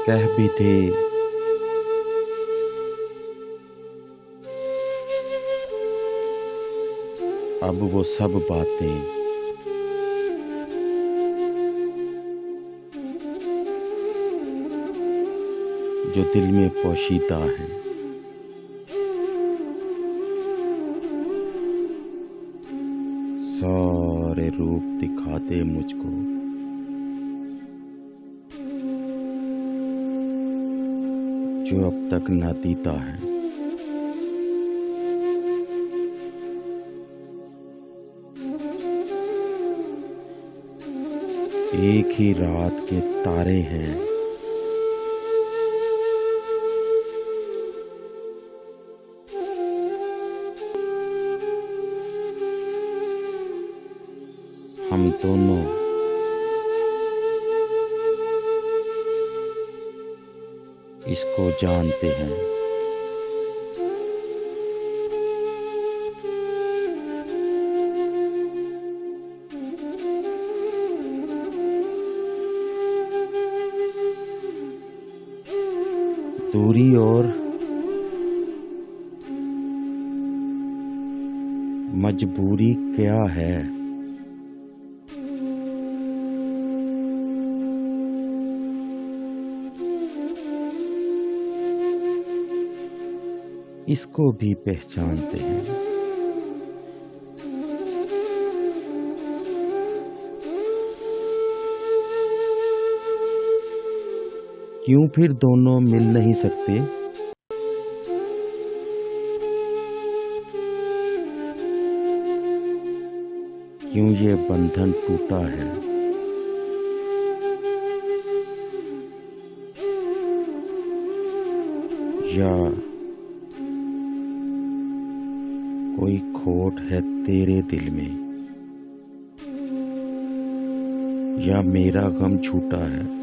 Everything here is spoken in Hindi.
कह भी थे अब वो सब बातें जो दिल में पोशीदा है, सारे रूप दिखाते मुझको जो अब तक नातीता है। एक ही रात के तारे हैं, हम दोनों इसको जानते हैं। दूरी और मजबूरी क्या है, इसको भी पहचानते हैं। क्यों फिर दोनों मिल नहीं सकते? क्यों ये बंधन टूटा है? या कोई खोट है तेरे दिल में, या मेरा गम छूटा है?